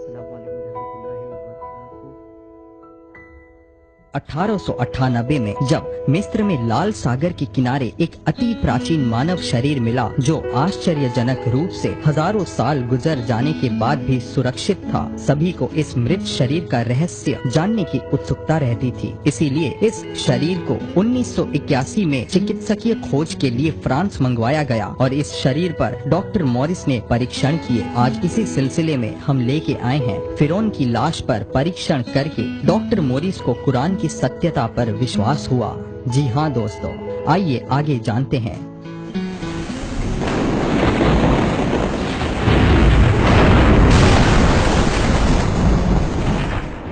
अस्सलाम वालेकुम रहमतुल्लाहि व बरकातहू। 1898 में जब मिस्र में लाल सागर के किनारे एक अति प्राचीन मानव शरीर मिला जो आश्चर्यजनक रूप से हजारों साल गुजर जाने के बाद भी सुरक्षित था, सभी को इस मृत शरीर का रहस्य जानने की उत्सुकता रहती थी। इसीलिए इस शरीर को 1981 में चिकित्सकीय खोज के लिए फ्रांस मंगवाया गया और इस शरीर पर डॉक्टर मॉरिस ने परीक्षण किए। आज इसी सिलसिले में हम लेके आए हैं फिरौन की लाश पर परीक्षण करके डॉक्टर मॉरिस को कुरान की सत्यता पर विश्वास हुआ। जी हाँ दोस्तों, आइए आगे जानते हैं।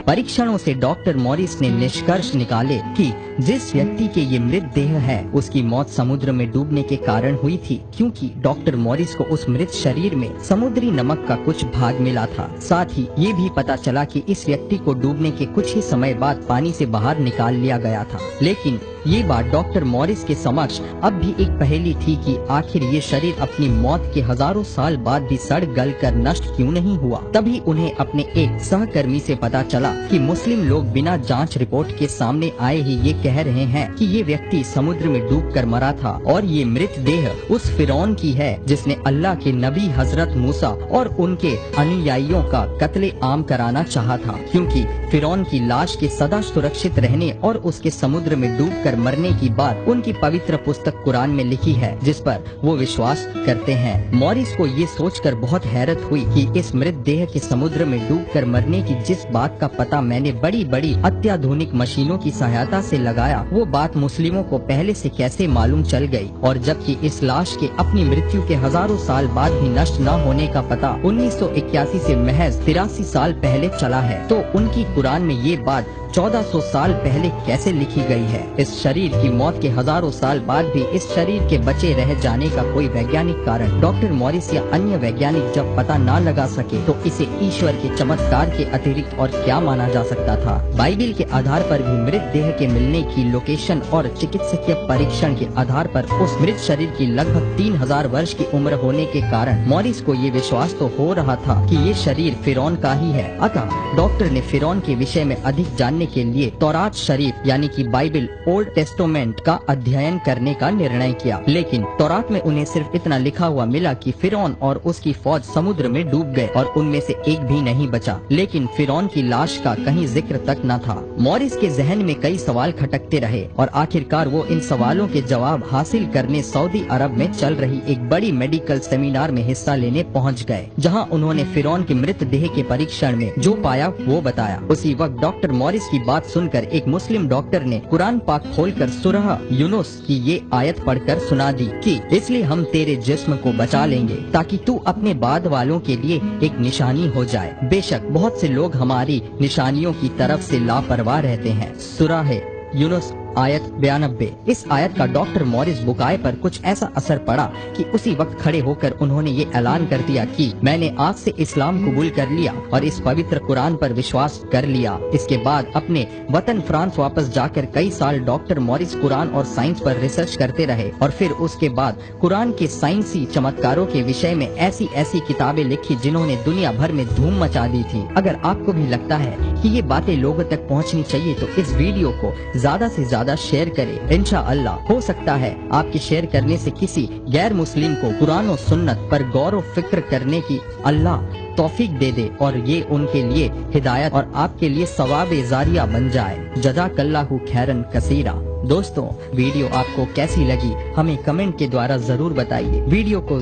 परीक्षणों से डॉक्टर मॉरिस ने निष्कर्ष निकाले कि जिस व्यक्ति के ये मृत देह है उसकी मौत समुद्र में डूबने के कारण हुई थी, क्योंकि डॉक्टर मॉरिस को उस मृत शरीर में समुद्री नमक का कुछ भाग मिला था। साथ ही ये भी पता चला कि इस व्यक्ति को डूबने के कुछ ही समय बाद पानी से बाहर निकाल लिया गया था। लेकिन ये बात डॉक्टर मॉरिस के समक्ष अब भी एक पहेली थी कि आखिर ये शरीर अपनी मौत के हजारों साल बाद भी सड़ गल कर नष्ट क्यों नहीं हुआ। तभी उन्हें अपने एक सहकर्मी से पता चला कि मुस्लिम लोग बिना जांच रिपोर्ट के सामने आए ही ये कह रहे हैं कि ये व्यक्ति समुद्र में डूबकर मरा था और ये मृत देह उस फिरौन की है जिसने अल्लाह के नबी हजरत मूसा और उनके अनुयायियों का कत्ले आम कराना चाहा था, क्योंकि फिरौन की लाश के सदा सुरक्षित रहने और उसके समुद्र में डूबकर मरने की बात उनकी पवित्र पुस्तक कुरान में लिखी है, जिस पर वो विश्वास करते हैं। मॉरिस को ये सोचकर बहुत हैरत हुई कि इस मृत देह के समुद्र में डूबकर मरने की जिस बात का पता मैंने बड़ी बड़ी अत्याधुनिक मशीनों की सहायता से लगाया, वो बात मुस्लिमों को पहले से कैसे मालूम चल गई। और जबकि इस लाश के अपनी मृत्यु के हजारों साल बाद भी नष्ट न होने का पता 1981 से महज 83 साल पहले चला है, तो उनकी कुरान में ये बात 1400 साल पहले कैसे लिखी गई है। इस शरीर की मौत के हजारों साल बाद भी इस शरीर के बचे रह जाने का कोई वैज्ञानिक कारण डॉक्टर मॉरिस या अन्य वैज्ञानिक जब पता न लगा सके तो इसे ईश्वर के चमत्कार के अतिरिक्त और क्या माना जा सकता था। बाइबिल के आधार पर भी मृत देह के मिलने की लोकेशन और चिकित्सकीय परीक्षण के आधार पर उस मृत शरीर की लगभग 3000 वर्ष की उम्र होने के कारण मॉरिस को ये विश्वास तो हो रहा था कि ये शरीर फिरौन का ही है। अतः डॉक्टर ने फिरौन के विषय में अधिक जानने के लिए तौरात शरीफ यानी कि बाइबिल ओल्ड टेस्टामेंट का अध्ययन करने का निर्णय किया। लेकिन तौरात में उन्हें सिर्फ इतना लिखा हुआ मिला कि फिरौन और उसकी फौज समुद्र में डूब गए और उनमें से एक भी नहीं बचा। लेकिन फिरौन की लाश का कहीं जिक्र तक न था। मॉरिस के जहन में कई सवाल खटकते रहे और आखिरकार वो इन सवालों के जवाब हासिल करने सऊदी अरब में चल रही एक बड़ी मेडिकल सेमिनार में हिस्सा लेने पहुँच गए, जहाँ उन्होंने फिरौन के मृत देह के परीक्षण में जो पाया वो बताया। उसी वक्त डॉक्टर मॉरिस की बात सुनकर एक मुस्लिम डॉक्टर ने कुरान पाक खोलकर सूरह यूनुस की ये आयत पढ़कर सुना दी कि इसलिए हम तेरे जिस्म को बचा लेंगे ताकि तू अपने बाद वालों के लिए एक निशानी हो जाए। बेशक बहुत से लोग हमारी निशानियों की तरफ से लापरवाह रहते हैं। सूरह यूनुस आयत 92। इस आयत का डॉक्टर मॉरिस बुकाए पर कुछ ऐसा असर पड़ा कि उसी वक्त खड़े होकर उन्होंने ये ऐलान कर दिया कि मैंने आज से इस्लाम कबूल कर लिया और इस पवित्र कुरान पर विश्वास कर लिया। इसके बाद अपने वतन फ्रांस वापस जाकर कई साल डॉक्टर मॉरिस कुरान और साइंस पर रिसर्च करते रहे और फिर उसके बाद कुरान के साइंसी चमत्कारों के विषय में ऐसी ऐसी किताबें लिखी जिन्होंने दुनिया भर में धूम मचा दी थी। अगर आपको भी लगता है कि ये बातें लोगों तक पहुँचनी चाहिए तो इस वीडियो को ज्यादा से ज्यादा शेयर करें। इंशाअल्लाह हो सकता है आपके शेयर करने से किसी गैर मुस्लिम को कुरान और सुन्नत पर गौर और फिक्र करने की अल्लाह तौफीक दे दे और ये उनके लिए हिदायत और आपके लिए सवाब जारिया बन जाए। जज़ाकल्लाहु खैरन कसीरा। दोस्तों, वीडियो आपको कैसी लगी हमें कमेंट के द्वारा जरूर बताइए। वीडियो को